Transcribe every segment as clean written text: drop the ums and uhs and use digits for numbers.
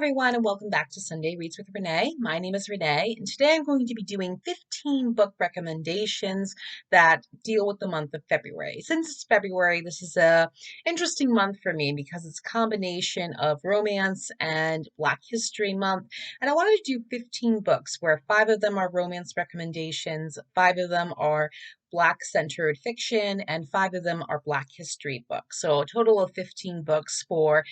everyone, and welcome back to Sunday Reads with Renee. My name is Renee, and today I'm going to be doing 15 book recommendations that deal with the month of February. Since it's February, this is a interesting month for me because it's a combination of romance and Black History Month, and I wanted to do 15 books where 5 of them are romance recommendations, 5 of them are Black-centered fiction, and 5 of them are Black history books. So a total of 15 books for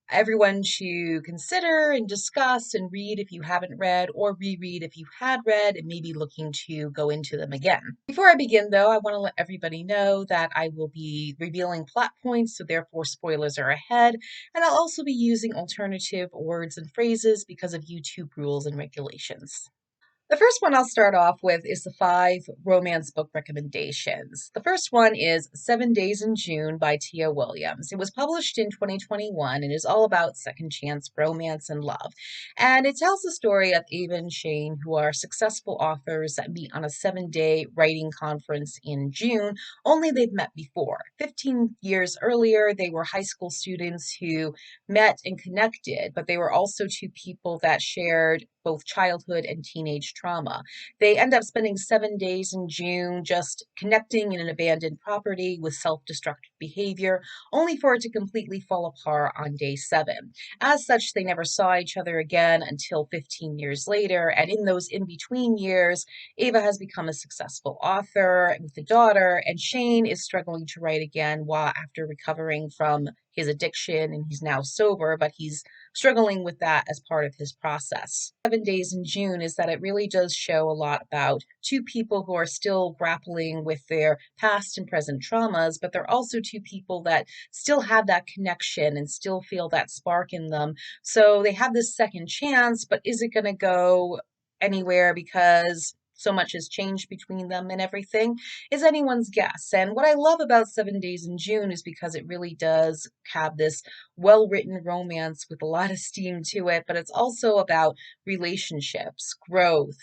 everyone to consider and discuss and read if you haven't read, or reread if you had read and maybe looking to go into them again. Before I begin, though, I want to let everybody know that I will be revealing plot points, so therefore spoilers are ahead, and I'll also be using alternative words and phrases because of YouTube rules and regulations. The first one I'll start off with is the 5 romance book recommendations. The first one is 7 Days in June by Tia Williams. It was published in 2021 and is all about second chance romance and love. And it tells the story of Ava and Shane, who are successful authors that meet on a 7-day writing conference in June, only they've met before. 15 years earlier, they were high school students who met and connected, but they were also 2 people that shared both childhood and teenage trauma. They end up spending 7 days in June just connecting in an abandoned property with self-destructive behavior, only for it to completely fall apart on day 7. As such, they never saw each other again until 15 years later, and in those in-between years, Ava has become a successful author with a daughter, and Shane is struggling to write again while after recovering from his addiction, and he's now sober, but he's struggling with that as part of his process. 7 Days in June is that it really does show a lot about 2 people who are still grappling with their past and present traumas, but they're also 2 people that still have that connection and still feel that spark in them. So they have this second chance, but is it going to go anywhere because so much has changed between them and everything is anyone's guess. And what I love about 7 Days in June is because it really does have this well-written romance with a lot of steam to it, but it's also about relationships, growth,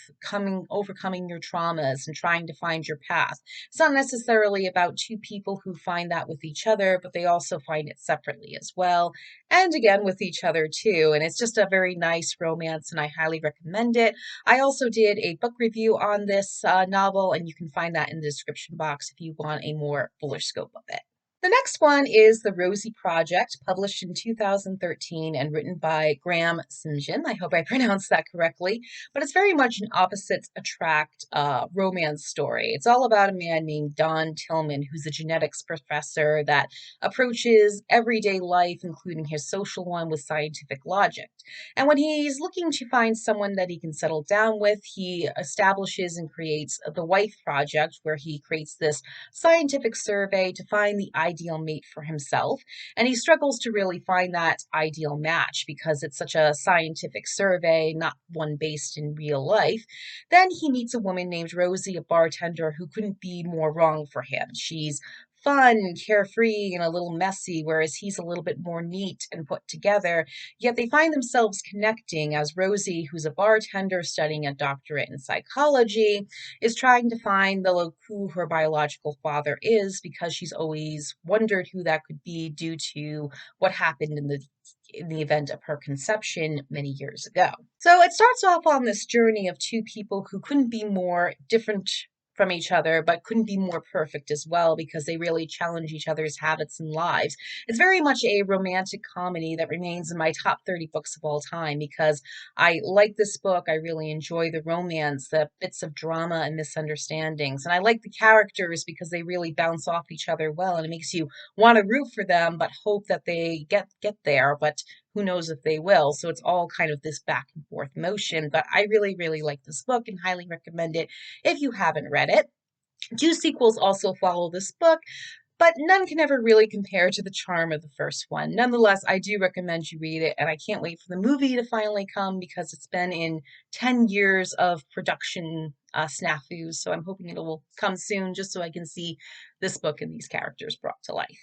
overcoming your traumas and trying to find your path. It's not necessarily about 2 people who find that with each other, but they also find it separately as well, and again with each other too. And it's just a very nice romance, and I highly recommend it. I also did a book review on this novel, and you can find that in the description box if you want a more fuller scope of it. The next one is The Rosie Project, published in 2013 and written by Graham St. John. I hope I pronounced that correctly, but it's very much an opposites attract romance story. It's all about a man named Don Tillman, who's a genetics professor that approaches everyday life, including his social one, with scientific logic. And when he's looking to find someone that he can settle down with, he establishes and creates the Wife Project, where he creates this scientific survey to find the ideal mate for himself. And he struggles to really find that ideal match because it's such a scientific survey, not one based in real life. Then he meets a woman named Rosie, a bartender who couldn't be more wrong for him. She's fun, carefree, and a little messy, whereas he's a little bit more neat and put together. Yet they find themselves connecting as Rosie, who's a bartender studying a doctorate in psychology, is trying to find who her biological father is because she's always wondered who that could be due to what happened in the event of her conception many years ago. So it starts off on this journey of 2 people who couldn't be more different from each other, but couldn't be more perfect as well because they really challenge each other's habits and lives. It's very much a romantic comedy that remains in my top 30 books of all time because I like this book. I really enjoy the romance, the bits of drama and misunderstandings. And I like the characters because they really bounce off each other well, and it makes you want to root for them, but hope that they get there. But who knows if they will. So it's all kind of this back and forth motion. But I really, really like this book and highly recommend it if you haven't read it. 2 sequels also follow this book, but none can ever really compare to the charm of the first one. Nonetheless, I do recommend you read it, and I can't wait for the movie to finally come because it's been in 10 years of production snafus, so I'm hoping it will come soon just so I can see this book and these characters brought to life.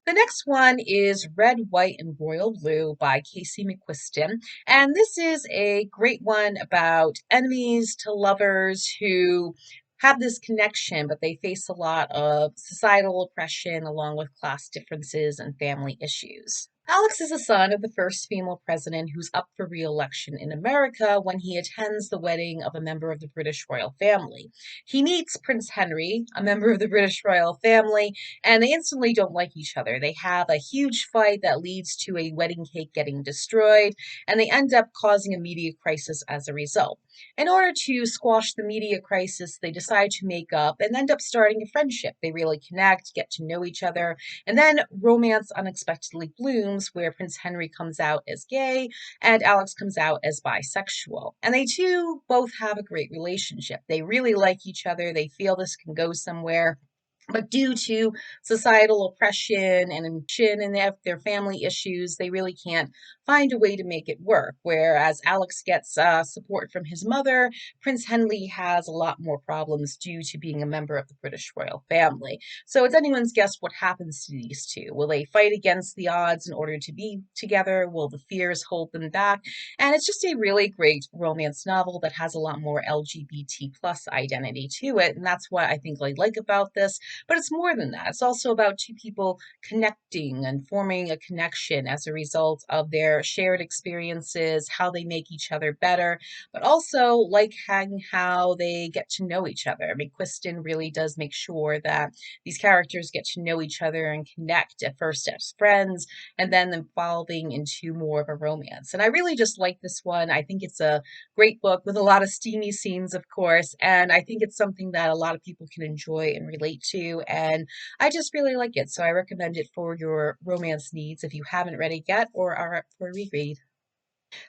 The next one is Red, White, and Royal Blue by Casey McQuiston. And this is a great one about enemies to lovers who have this connection, but they face a lot of societal oppression along with class differences and family issues. Alex is the son of the first female president who's up for re-election in America when he attends the wedding of a member of the British royal family. He meets Prince Henry, a member of the British royal family, and they instantly don't like each other. They have a huge fight that leads to a wedding cake getting destroyed, and they end up causing a media crisis as a result. In order to squash the media crisis, they decide to make up and end up starting a friendship. They really connect, get to know each other, and then romance unexpectedly blooms, where Prince Henry comes out as gay and Alex comes out as bisexual. And they two both have a great relationship. They really like each other, they feel this can go somewhere. But due to societal oppression and their family issues, they really can't find a way to make it work. Whereas Alex gets support from his mother, Prince Henry has a lot more problems due to being a member of the British royal family. So it's anyone's guess what happens to these two. Will they fight against the odds in order to be together? Will the fears hold them back? And it's just a really great romance novel that has a lot more LGBT plus identity to it. And that's what I think I like about this. But it's more than that. It's also about two people connecting and forming a connection as a result of their shared experiences, how they make each other better, but also like how they get to know each other. I mean, Kristen really does make sure that these characters get to know each other and connect at first as friends, and then evolving into more of a romance. And I really just like this one. I think it's a great book with a lot of steamy scenes, of course, and I think it's something that a lot of people can enjoy and relate to, and I just really like it. So I recommend it for your romance needs if you haven't read it yet or are up for a reread.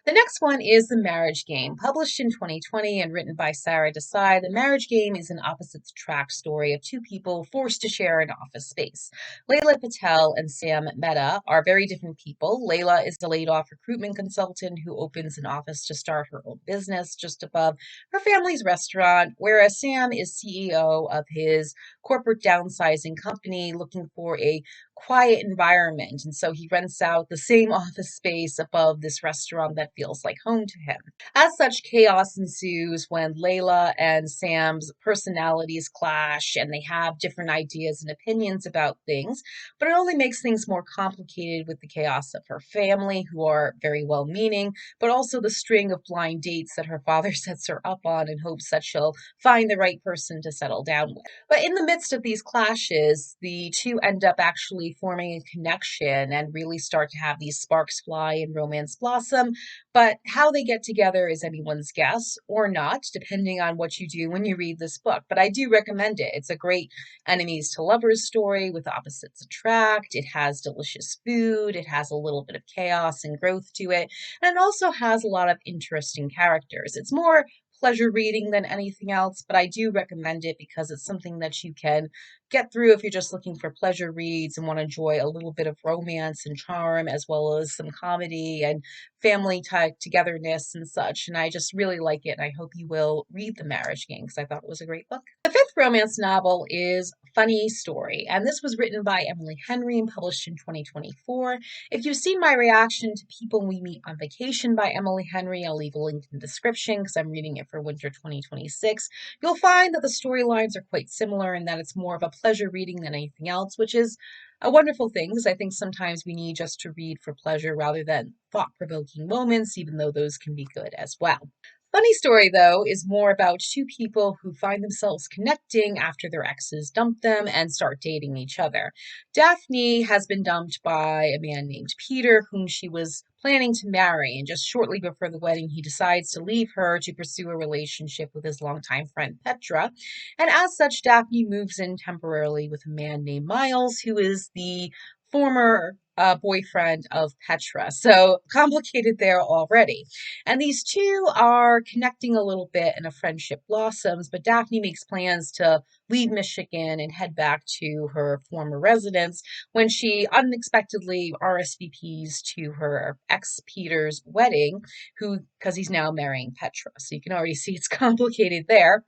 The next one is The Marriage Game. Published in 2020 and written by Sarah Desai, The Marriage Game is an opposites attract story of two people forced to share an office space. Layla Patel and Sam Mehta are very different people. Layla is a laid off recruitment consultant who opens an office to start her own business just above her family's restaurant, whereas Sam is CEO of his corporate downsizing company looking for a quiet environment. And so he rents out the same office space above this restaurant that feels like home to him. As such, chaos ensues when Layla and Sam's personalities clash and they have different ideas and opinions about things, but it only makes things more complicated with the chaos of her family, who are very well meaning, but also the string of blind dates that her father sets her up on in hopes that she'll find the right person to settle down with. But in the midst of these clashes, the two end up actually forming a connection and really start to have these sparks fly and romance blossom. But how they get together is anyone's guess or not, depending on what you do when you read this book. But I do recommend it. It's a great enemies to lovers story with opposites attract. It has delicious food. It has a little bit of chaos and growth to it. And it also has a lot of interesting characters. It's more pleasure reading than anything else, but I do recommend it because it's something that you can get through if you're just looking for pleasure reads and want to enjoy a little bit of romance and charm, as well as some comedy and family type togetherness and such. And I just really like it. And I hope you will read The Marriage Game because I thought it was a great book. The fifth romance novel is Funny Story, and this was written by Emily Henry and published in 2024. If you've seen my reaction to People We Meet on Vacation by Emily Henry, I'll leave a link in the description because I'm reading it for winter 2026. You'll find that the storylines are quite similar and that it's more of a pleasure reading than anything else, which is a wonderful thing because I think sometimes we need just to read for pleasure rather than thought provoking moments, even though those can be good as well. Funny Story, though, is more about two people who find themselves connecting after their exes dump them and start dating each other. Daphne has been dumped by a man named Peter, whom she was planning to marry, and just shortly before the wedding, he decides to leave her to pursue a relationship with his longtime friend Petra. And as such, Daphne moves in temporarily with a man named Miles, who is the former boyfriend of Petra. So complicated there already. And these two are connecting a little bit and a friendship blossoms, but Daphne makes plans to leave Michigan and head back to her former residence when she unexpectedly RSVPs to her ex Peter's wedding, who because he's now marrying Petra. So you can already see it's complicated there.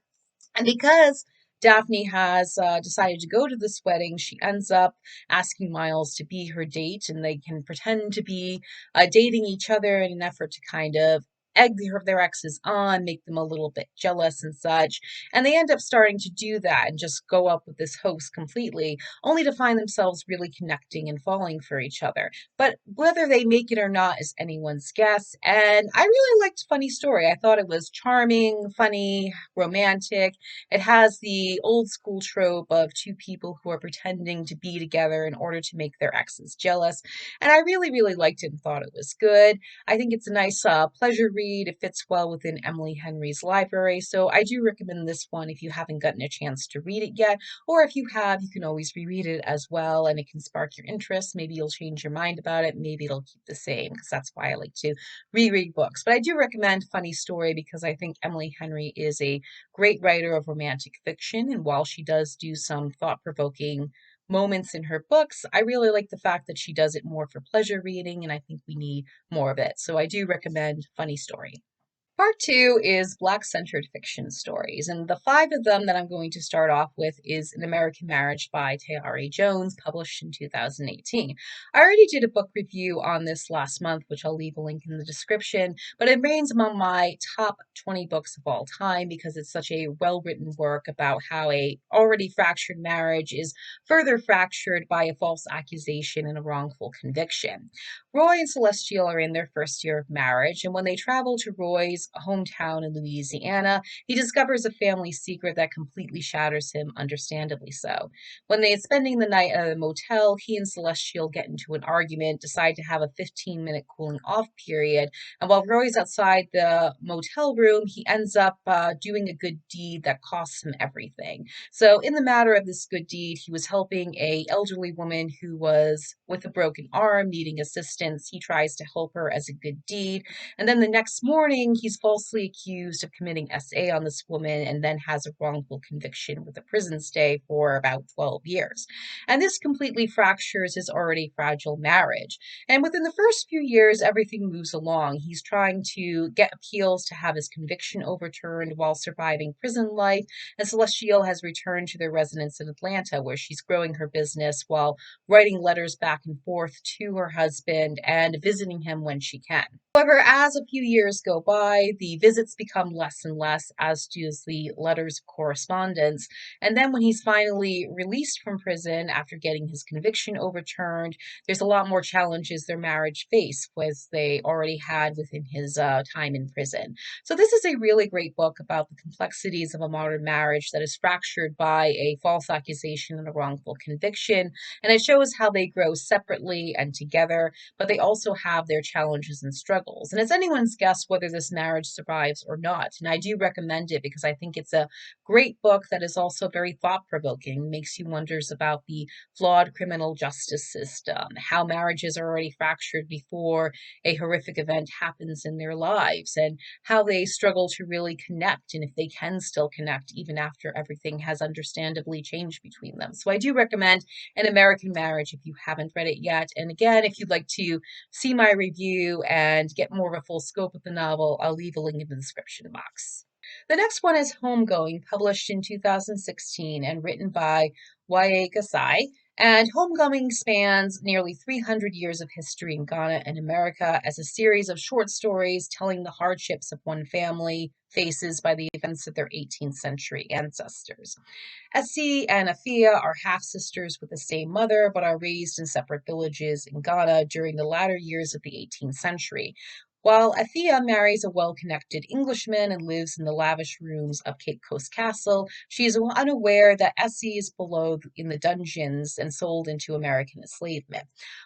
And because Daphne has decided to go to this wedding, she ends up asking Miles to be her date, and they can pretend to be dating each other in an effort to kind of egg their exes on, make them a little bit jealous and such. And they end up starting to do that and just go up with this host completely, only to find themselves really connecting and falling for each other. But whether they make it or not is anyone's guess. And I really liked Funny Story. I thought it was charming, funny, romantic. It has the old school trope of two people who are pretending to be together in order to make their exes jealous. And I really, really liked it and thought it was good. I think it's a nice pleasure read. It fits well within Emily Henry's library. So I do recommend this one if you haven't gotten a chance to read it yet. Or if you have, you can always reread it as well and it can spark your interest. Maybe you'll change your mind about it. Maybe it'll keep the same because that's why I like to reread books. But I do recommend Funny Story because I think Emily Henry is a great writer of romantic fiction. And while she does do some thought provoking moments in her books, I really like the fact that she does it more for pleasure reading, and I think we need more of it. So I do recommend Funny Story. Part two is Black centered fiction stories, and the five of them that I'm going to start off with is An American Marriage by Tayari Jones, published in 2018. I already did a book review on this last month, which I'll leave a link in the description, but it remains among my top 20 books of all time because it's such a well written work about how a already fractured marriage is further fractured by a false accusation and a wrongful conviction. Roy and Celestial are in their first year of marriage, and when they travel to Roy's hometown in Louisiana, he discovers a family secret that completely shatters him, understandably so. When they are spending the night at a motel, he and Celestial get into an argument, decide to have a 15-minute cooling off period, and while Roy's outside the motel room, he ends up doing a good deed that costs him everything. So, in the matter of this good deed, he was helping a elderly woman who was with a broken arm, needing assistance. He tries to help her as a good deed, and then the next morning, he's falsely accused of committing SA on this woman, and then has a wrongful conviction with a prison stay for about 12 years. And this completely fractures his already fragile marriage. And within the first few years, everything moves along. He's trying to get appeals to have his conviction overturned while surviving prison life, and Celestial has returned to their residence in Atlanta, where she's growing her business while writing letters back and forth to her husband and visiting him when she can. However, as a few years go by, the visits become less and less, as does the letters of correspondence. And then, when he's finally released from prison after getting his conviction overturned, there's a lot more challenges their marriage face, as they already had within his time in prison. So, this is a really great book about the complexities of a modern marriage that is fractured by a false accusation and a wrongful conviction. And it shows how they grow separately and together, but they also have their challenges and struggles. And it's anyone's guess whether this marriage survives or not. And I do recommend it because I think it's a great book that is also very thought provoking, makes you wonders about the flawed criminal justice system, how marriages are already fractured before a horrific event happens in their lives, and how they struggle to really connect, and if they can still connect even after everything has understandably changed between them. So I do recommend An American Marriage if you haven't read it yet. And again, if you'd like to see my review and get more of a full scope of the novel, I'll leave a link in the description box. The next one is Homegoing, published in 2016 and written by Y.A. Gasai. And Homegoing spans nearly 300 years of history in Ghana and America as a series of short stories telling the hardships of one family faces by the events of their 18th century ancestors. Essie and Afia are half sisters with the same mother, but are raised in separate villages in Ghana during the latter years of the 18th century. While Afia marries a well connected Englishman and lives in the lavish rooms of Cape Coast Castle, she is unaware that Essie is below in the dungeons and sold into American enslavement.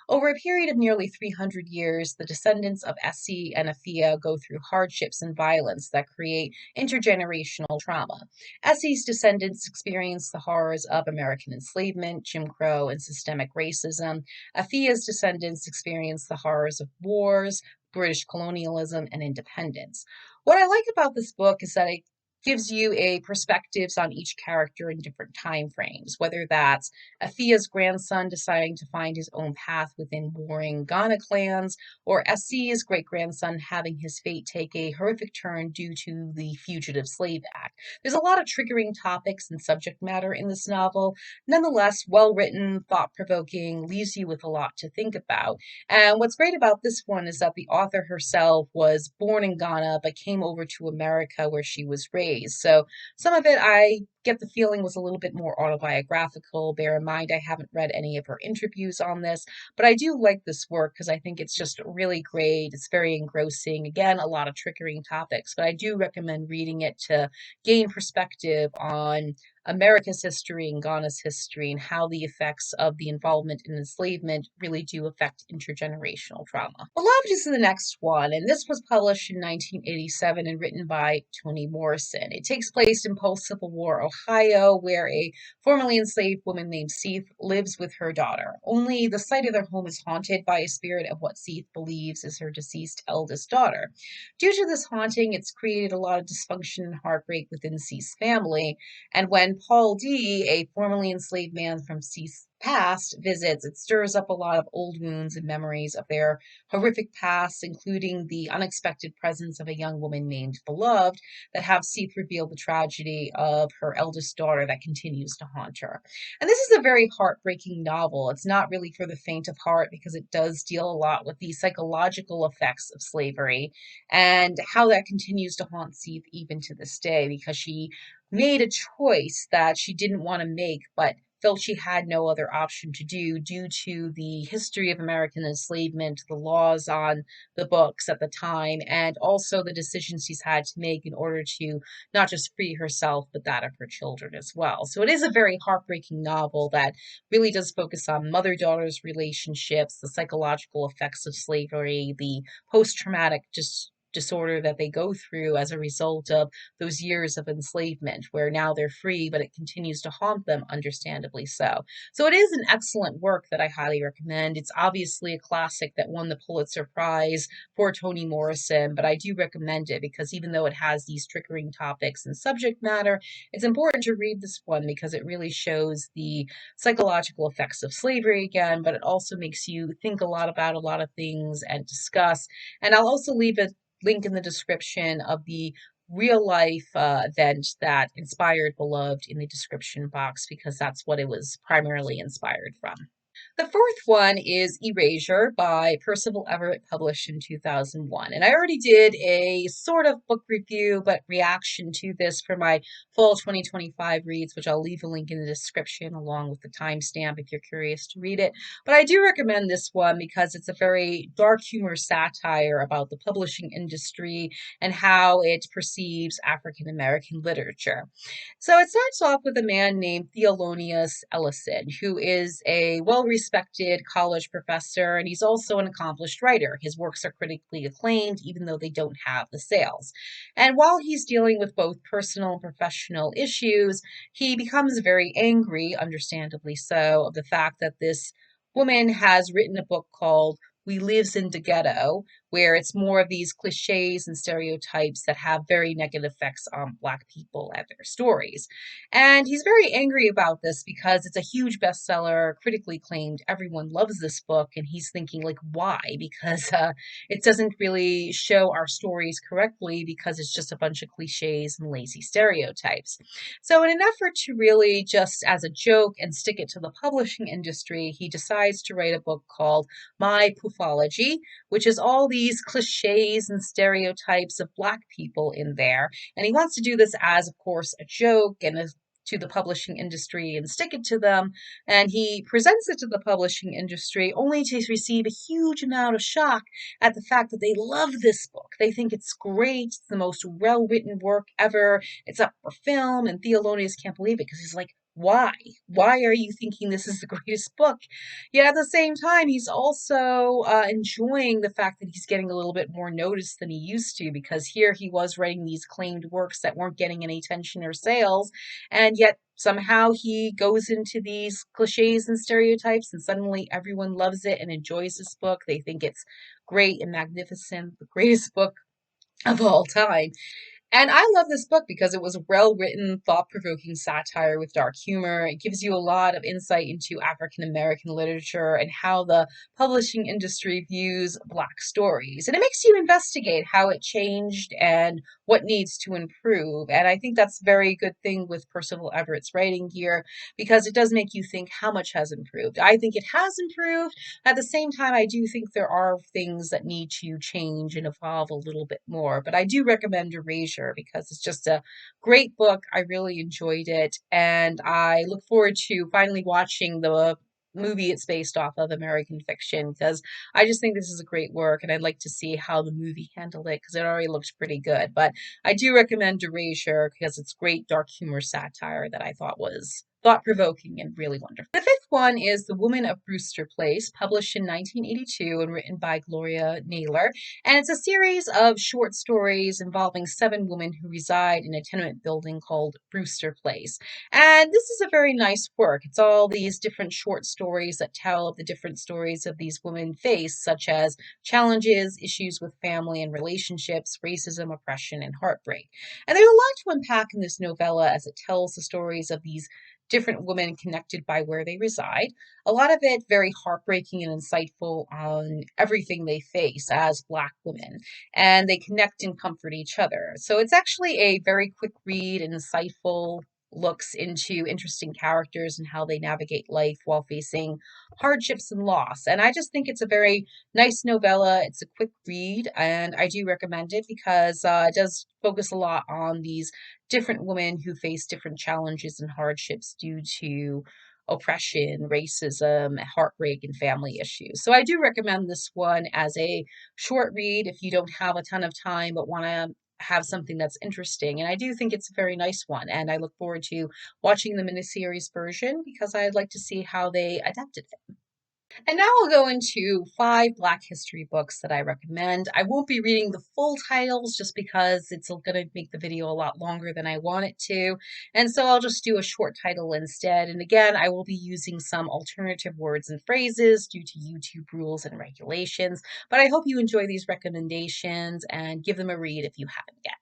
Over a period of nearly 300 years, the descendants of Essie and Afia go through hardships and violence that create intergenerational trauma. Essie's descendants experience the horrors of American enslavement, Jim Crow, and systemic racism. Afia's descendants experience the horrors of wars, British colonialism, and independence. What I like about this book is that it gives you a perspectives on each character in different time frames, whether that's Afia's grandson deciding to find his own path within warring Ghana clans, or Essie's great-grandson having his fate take a horrific turn due to the Fugitive Slave Act. There's a lot of triggering topics and subject matter in this novel. Nonetheless, well written, thought provoking, leaves you with a lot to think about. And what's great about this one is that the author herself was born in Ghana but came over to America where she was raised. So some of it I get the feeling was a little bit more autobiographical. Bear in mind, I haven't read any of her interviews on this, but I do like this work because I think it's just really great. It's very engrossing. Again, a lot of triggering topics, but I do recommend reading it to gain perspective on America's history and Ghana's history and how the effects of the involvement in enslavement really do affect intergenerational trauma. Beloved is the next one, and this was published in 1987 and written by Toni Morrison. It takes place in post-Civil War Ohio, where a formerly enslaved woman named Seeth lives with her daughter. Only the site of their home is haunted by a spirit of what Seeth believes is her deceased eldest daughter. Due to this haunting, it's created a lot of dysfunction and heartbreak within Seeth's family, and when Paul D., a formerly enslaved man from Seeth's past, visits, it stirs up a lot of old wounds and memories of their horrific past, including the unexpected presence of a young woman named Beloved that have Seeth reveal the tragedy of her eldest daughter that continues to haunt her. And this is a very heartbreaking novel. It's not really for the faint of heart because it does deal a lot with the psychological effects of slavery and how that continues to haunt Seeth even to this day because she made a choice that she didn't want to make, but felt she had no other option to do due to the history of American enslavement, the laws on the books at the time, and also the decisions she's had to make in order to not just free herself, but that of her children as well. So it is a very heartbreaking novel that really does focus on mother-daughter's relationships, the psychological effects of slavery, the post-traumatic disorder that they go through as a result of those years of enslavement, where now they're free, but it continues to haunt them, understandably so. So it is an excellent work that I highly recommend. It's obviously a classic that won the Pulitzer Prize for Toni Morrison, but I do recommend it because even though it has these triggering topics and subject matter, it's important to read this one because it really shows the psychological effects of slavery again, but it also makes you think a lot about a lot of things and discuss. And I'll also leave a link in the description of the real life event that inspired Beloved in the description box because that's what it was primarily inspired from. The fourth one is Erasure by Percival Everett, published in 2001. And I already did a sort of book review, but reaction to this for my fall 2025 reads, which I'll leave a link in the description along with the timestamp if you're curious to read it. But I do recommend this one because it's a very dark humor satire about the publishing industry and how it perceives African American literature. So it starts off with a man named Theolonius Ellison, who is a well-respected college professor, and he's also an accomplished writer. His works are critically acclaimed, even though they don't have the sales. And while he's dealing with both personal and professional issues, he becomes very angry, understandably so, of the fact that this woman has written a book called We Lives in the Ghetto, where it's more of these cliches and stereotypes that have very negative effects on Black people and their stories. And he's very angry about this because it's a huge bestseller, critically acclaimed. Everyone loves this book, and he's thinking, like, why? Because it doesn't really show our stories correctly because it's just a bunch of cliches and lazy stereotypes. So, in an effort to really just as a joke and stick it to the publishing industry, he decides to write a book called My Poophology, which is all these cliches and stereotypes of Black people in there. And he wants to do this as, of course, a joke and to the publishing industry and stick it to them. And he presents it to the publishing industry only to receive a huge amount of shock at the fact that they love this book. They think it's great. It's the most well-written work ever. It's up for film. And Theolonius can't believe it because he's like, why? Why are you thinking this is the greatest book? Yet at the same time, he's also enjoying the fact that he's getting a little bit more notice than he used to, because here he was writing these claimed works that weren't getting any attention or sales, and yet somehow he goes into these cliches and stereotypes, and suddenly everyone loves it and enjoys this book. They think it's great and magnificent, the greatest book of all time. And I love this book because it was a well-written, thought-provoking satire with dark humor. It gives you a lot of insight into African American literature and how the publishing industry views Black stories. And it makes you investigate how it changed and what needs to improve. And I think that's a very good thing with Percival Everett's writing here because it does make you think how much has improved. I think it has improved. At the same time, I do think there are things that need to change and evolve a little bit more, but I do recommend Erasure because it's just a great book. I really enjoyed it, and I look forward to finally watching the movie it's based off of, American Fiction, because I just think this is a great work, and I'd like to see how the movie handled it because it already looked pretty good. But I do recommend Erasure because it's great dark humor satire that I thought was thought-provoking and really wonderful. The fifth one is The Woman of Brewster Place, published in 1982 and written by Gloria Naylor. And it's a series of short stories involving 7 women who reside in a tenement building called Brewster Place. And this is a very nice work. It's all these different short stories that tell of the different stories of these women face, such as challenges, issues with family and relationships, racism, oppression, and heartbreak. And there's a lot to unpack in this novella as it tells the stories of these different women connected by where they reside. A lot of it very heartbreaking and insightful on everything they face as Black women, and they connect and comfort each other. So it's actually a very quick read and insightful looks into interesting characters and how they navigate life while facing hardships and loss. And I just think it's a very nice novella. It's a quick read, and I do recommend it because it does focus a lot on these different women who face different challenges and hardships due to oppression, racism, heartbreak, and family issues. So I do recommend this one as a short read if you don't have a ton of time but want to have something that's interesting. And I do think it's a very nice one. And I look forward to watching the miniseries version because I'd like to see how they adapted it. And now I'll go into 5 Black history books that I recommend. I won't be reading the full titles just because it's going to make the video a lot longer than I want it to. And so I'll just do a short title instead. And again, I will be using some alternative words and phrases due to YouTube rules and regulations. But I hope you enjoy these recommendations and give them a read if you haven't yet.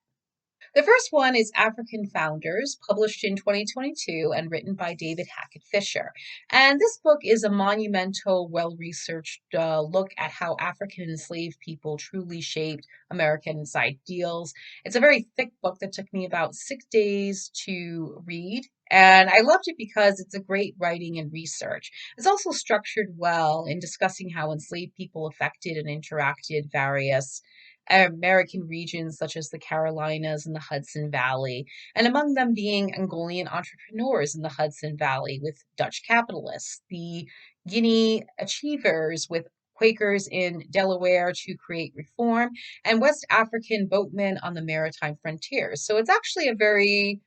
The first one is African Founders, published in 2022 and written by David Hackett Fisher. And this book is a monumental, well researched look at how African enslaved people truly shaped American ideals. It's a very thick book that took me about 6 days to read. And I loved it because it's a great writing and research. It's also structured well in discussing how enslaved people affected and interacted various American regions such as the Carolinas and the Hudson Valley, and among them being Angolian entrepreneurs in the Hudson Valley with Dutch capitalists, the Guinea achievers with Quakers in Delaware to create reform, and West African boatmen on the maritime frontiers. So it's actually a very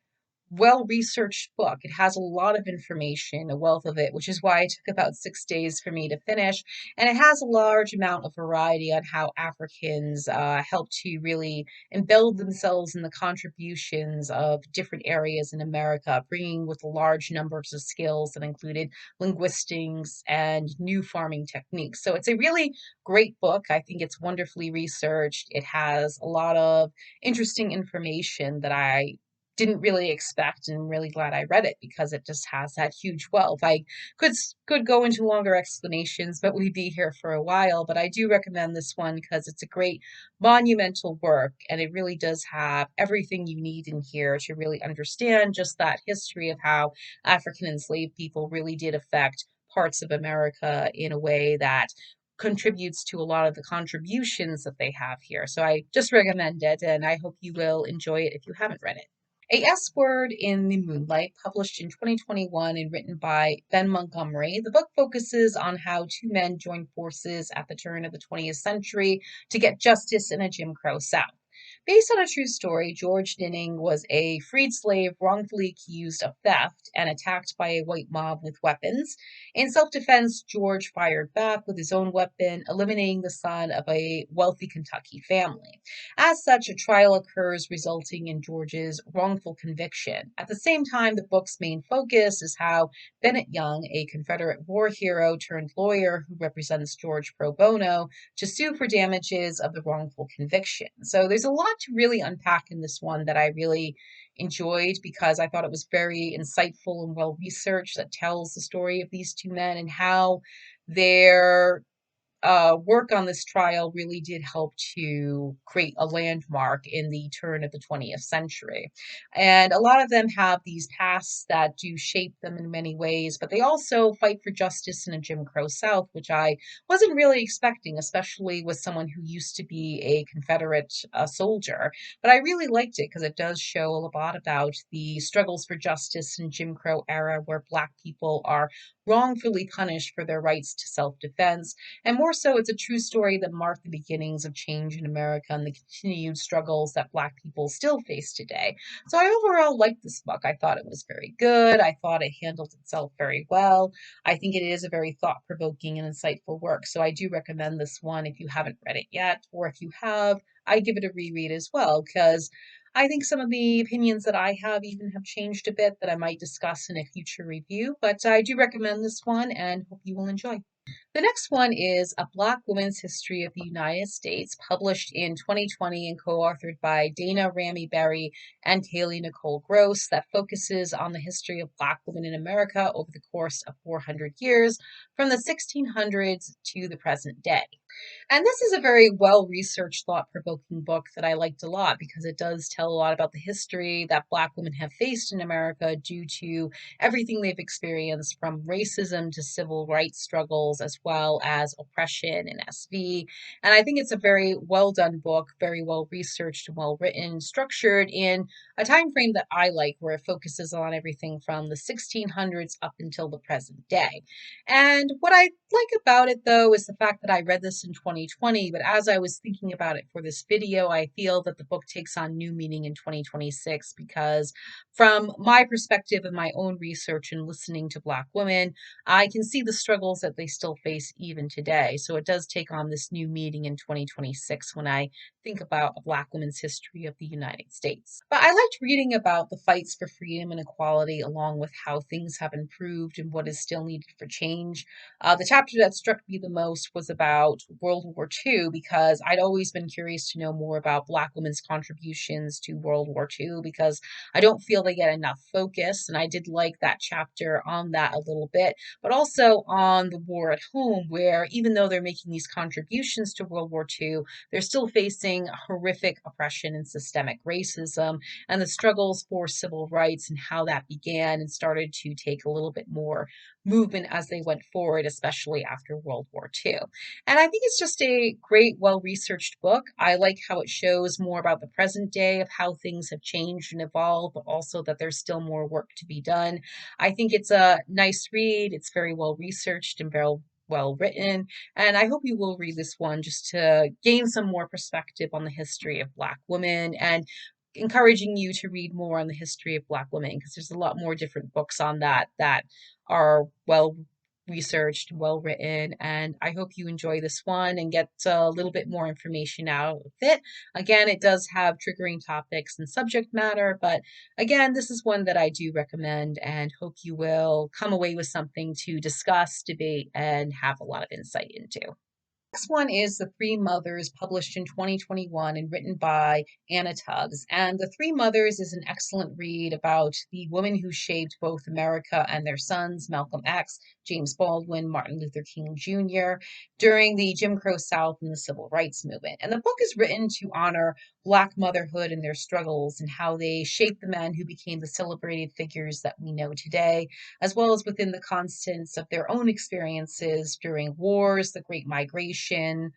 well-researched book. It has a lot of information, a wealth of it, which is why it took about 6 days for me to finish. And it has a large amount of variety on how Africans help to really embed themselves in the contributions of different areas in America, bringing with large numbers of skills that included linguistics and new farming techniques. So it's a really great book. I think it's wonderfully researched. It has a lot of interesting information that I didn't really expect, and I'm really glad I read it because it just has that huge wealth. I could go into longer explanations, but we'd be here for a while. But I do recommend this one because it's a great monumental work, and it really does have everything you need in here to really understand just that history of how African enslaved people really did affect parts of America in a way that contributes to a lot of the contributions that they have here. So I just recommend it, and I hope you will enjoy it if you haven't read it. A S Word in the Moonlight, published in 2021 and written by Ben Montgomery. The book focuses on how 2 men joined forces at the turn of the 20th century to get justice in a Jim Crow South. Based on a true story, George Dinning was a freed slave wrongfully accused of theft and attacked by a white mob with weapons. In self-defense, George fired back with his own weapon, eliminating the son of a wealthy Kentucky family. As such, a trial occurs, resulting in George's wrongful conviction. At the same time, the book's main focus is how Bennett Young, a Confederate war hero turned lawyer who represents George pro bono, to sue for damages of the wrongful conviction. So there's a lot lot to really unpack in this one that I really enjoyed because I thought it was very insightful and well researched, that tells the story of these two men and how their work on this trial really did help to create a landmark in the turn of the 20th century. And a lot of them have these pasts that do shape them in many ways, but they also fight for justice in a Jim Crow South, which I wasn't really expecting, especially with someone who used to be a Confederate soldier. But I really liked it because it does show a lot about the struggles for justice in Jim Crow era where Black people are wrongfully punished for their rights to self-defense, and more so, it's a true story that marked the beginnings of change in America and the continued struggles that Black people still face today. So I overall liked this book. I thought it was very good. I thought it handled itself very well. I think it is a very thought-provoking and insightful work. So I do recommend this one if you haven't read it yet, or if you have, I give it a reread as well, because I think some of the opinions that I have even have changed a bit that I might discuss in a future review, but I do recommend this one and hope you will enjoy. The next one is A Black Woman's History of the United States, published in 2020 and co-authored by Dana Ramey Berry and Kaylee Nicole Gross, that focuses on the history of Black women in America over the course of 400 years, from the 1600s to the present day. And this is a very well researched, thought provoking book that I liked a lot because it does tell a lot about the history that Black women have faced in America due to everything they've experienced, from racism to civil rights struggles, as well as oppression and SV. And I think it's a very well done book, very well researched and well written, structured in a time frame that I like, where it focuses on everything from the 1600s up until the present day. And what I like about it, though, is the fact that I read this in 2020, but as I was thinking about it for this video, I feel that the book takes on new meaning in 2026 because, from my perspective and my own research and listening to Black women, I can see the struggles that they still face even today. So it does take on this new meaning in 2026 when I think about a Black woman's history of the United States. But I liked reading about the fights for freedom and equality, along with how things have improved and what is still needed for change. The chapter that struck me the most was about World War II because I'd always been curious to know more about Black women's contributions to World War II because I don't feel they get enough focus. And I did like that chapter on that a little bit, but also on the war at home, where even though they're making these contributions to World War II, they're still facing horrific oppression and systemic racism, and the struggles for civil rights and how that began and started to take a little bit more movement as they went forward, especially after World War II. And I think it's just a great, well researched book. I like how it shows more about the present day of how things have changed and evolved, but also that there's still more work to be done. I think it's a nice read. It's very well researched and very well written. And I hope you will read this one just to gain some more perspective on the history of Black women and encouraging you to read more on the history of Black women because there's a lot more different books on that are well researched, well written, and I hope you enjoy this one and get a little bit more information out of it. Again, it does have triggering topics and subject matter, but again, this is one that I do recommend and hope you will come away with something to discuss, debate, and have a lot of insight into. Next one is The Three Mothers, published in 2021 and written by Anna Tubbs. And The Three Mothers is an excellent read about the women who shaped both America and their sons, Malcolm X, James Baldwin, Martin Luther King Jr., during the Jim Crow South and the Civil Rights Movement. And the book is written to honor Black motherhood and their struggles and how they shaped the men who became the celebrated figures that we know today, as well as within the constants of their own experiences during wars, the Great Migration,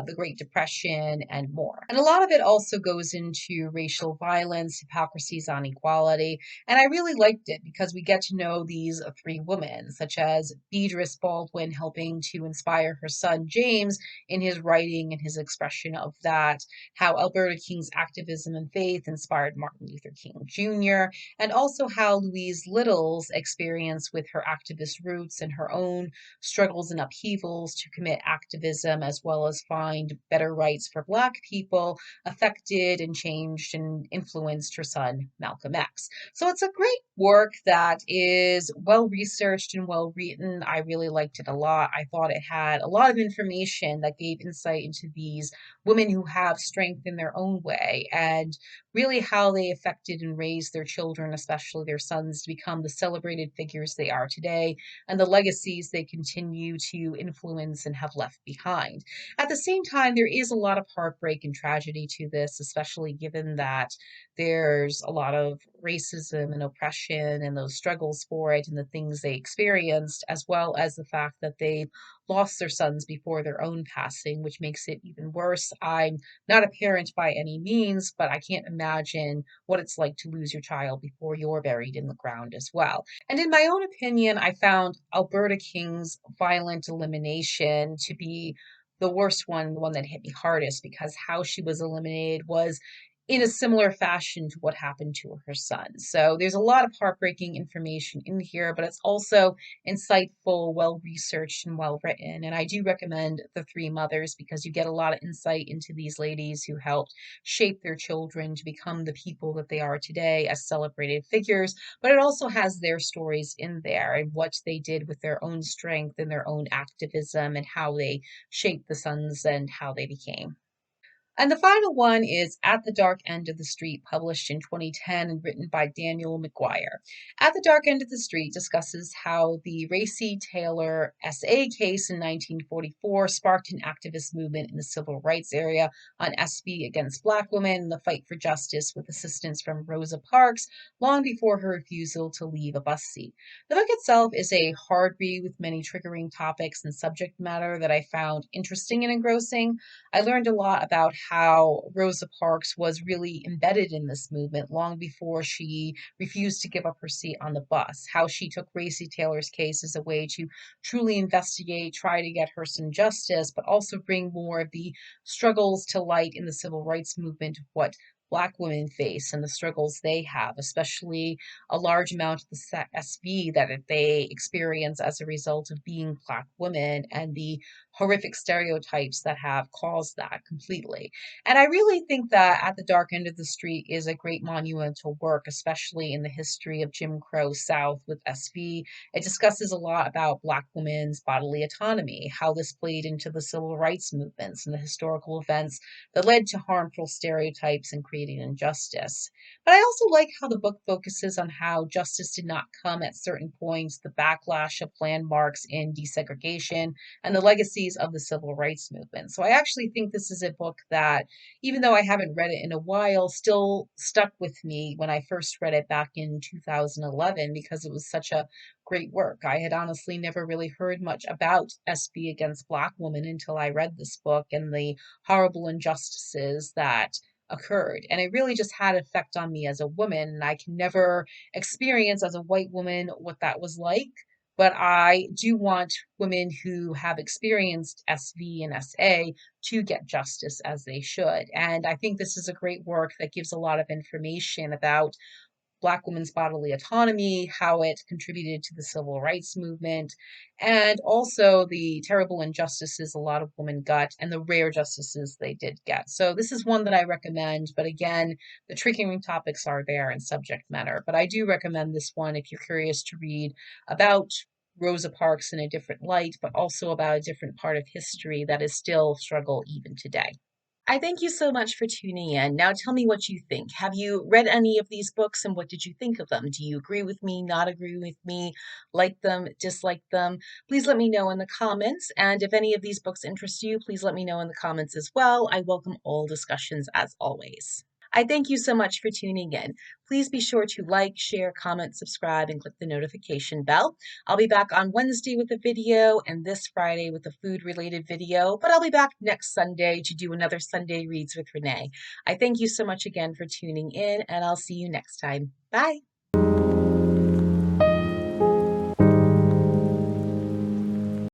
the Great Depression, and more. And a lot of it also goes into racial violence, hypocrisies on equality. And I really liked it because we get to know these three women, such as Beatrice Baldwin helping to inspire her son James in his writing and his expression of that, how Alberta King's activism and faith inspired Martin Luther King Jr., and also how Louise Little's experience with her activist roots and her own struggles and upheavals to commit activism as well as find better rights for Black people affected and changed and influenced her son, Malcolm X. So it's a great work that is well researched and well written. I really liked it a lot. I thought it had a lot of information that gave insight into these women who have strength in their own way and really how they affected and raised their children, especially their sons, to become the celebrated figures they are today and the legacies they continue to influence and have left behind. At the same time, there is a lot of heartbreak and tragedy to this, especially given that there's a lot of racism and oppression and those struggles for it and the things they experienced, as well as the fact that they lost their sons before their own passing, which makes it even worse. I'm not a parent by any means, but I can't imagine what it's like to lose your child before you're buried in the ground as well. And in my own opinion, I found Alberta King's violent elimination to be the worst one, the one that hit me hardest, because how she was eliminated was in a similar fashion to what happened to her son. So there's a lot of heartbreaking information in here, but it's also insightful, well researched, and well written. And I do recommend The Three Mothers because you get a lot of insight into these ladies who helped shape their children to become the people that they are today as celebrated figures. But it also has their stories in there and what they did with their own strength and their own activism and how they shaped the sons and how they became. And the final one is At the Dark End of the Street, published in 2010 and written by Daniel McGuire. At the Dark End of the Street discusses how the Racy Taylor SA case in 1944 sparked an activist movement in the civil rights area on SB against Black women and the fight for justice with assistance from Rosa Parks long before her refusal to leave a bus seat. The book itself is a hard read with many triggering topics and subject matter that I found interesting and engrossing. I learned a lot about how Rosa Parks was really embedded in this movement long before she refused to give up her seat on the bus, how she took Racy Taylor's case as a way to truly investigate, try to get her some justice, but also bring more of the struggles to light in the civil rights movement of what Black women face and the struggles they have, especially a large amount of the SV that they experience as a result of being Black women and the horrific stereotypes that have caused that completely. And I really think that At the Dark End of the Street is a great monumental work, especially in the history of Jim Crow South with SV. It discusses a lot about Black women's bodily autonomy, how this played into the civil rights movements and the historical events that led to harmful stereotypes and creating injustice. But I also like how the book focuses on how justice did not come at certain points, the backlash of landmarks in desegregation, and the legacies of the civil rights movement. So I actually think this is a book that, even though I haven't read it in a while, still stuck with me when I first read it back in 2011 because it was such a great work. I had honestly never really heard much about SB against Black women until I read this book and the horrible injustices that occurred. And it really just had an effect on me as a woman. And I can never experience as a white woman what that was like. But I do want women who have experienced SV and SA to get justice as they should. And I think this is a great work that gives a lot of information about Black women's bodily autonomy, how it contributed to the civil rights movement, and also the terrible injustices a lot of women got and the rare justices they did get. So this is one that I recommend, but again, the triggering topics are there in subject matter. But I do recommend this one if you're curious to read about Rosa Parks in a different light, but also about a different part of history that is still struggle even today. I thank you so much for tuning in. Now tell me what you think. Have you read any of these books and what did you think of them? Do you agree with me, not agree with me, like them, dislike them? Please let me know in the comments. And if any of these books interest you, please let me know in the comments as well. I welcome all discussions as always. I thank you so much for tuning in. Please be sure to like, share, comment, subscribe, and click the notification bell. I'll be back on Wednesday with a video and this Friday with a food-related video, but I'll be back next Sunday to do another Sunday Reads with Renee. I thank you so much again for tuning in, and I'll see you next time. Bye.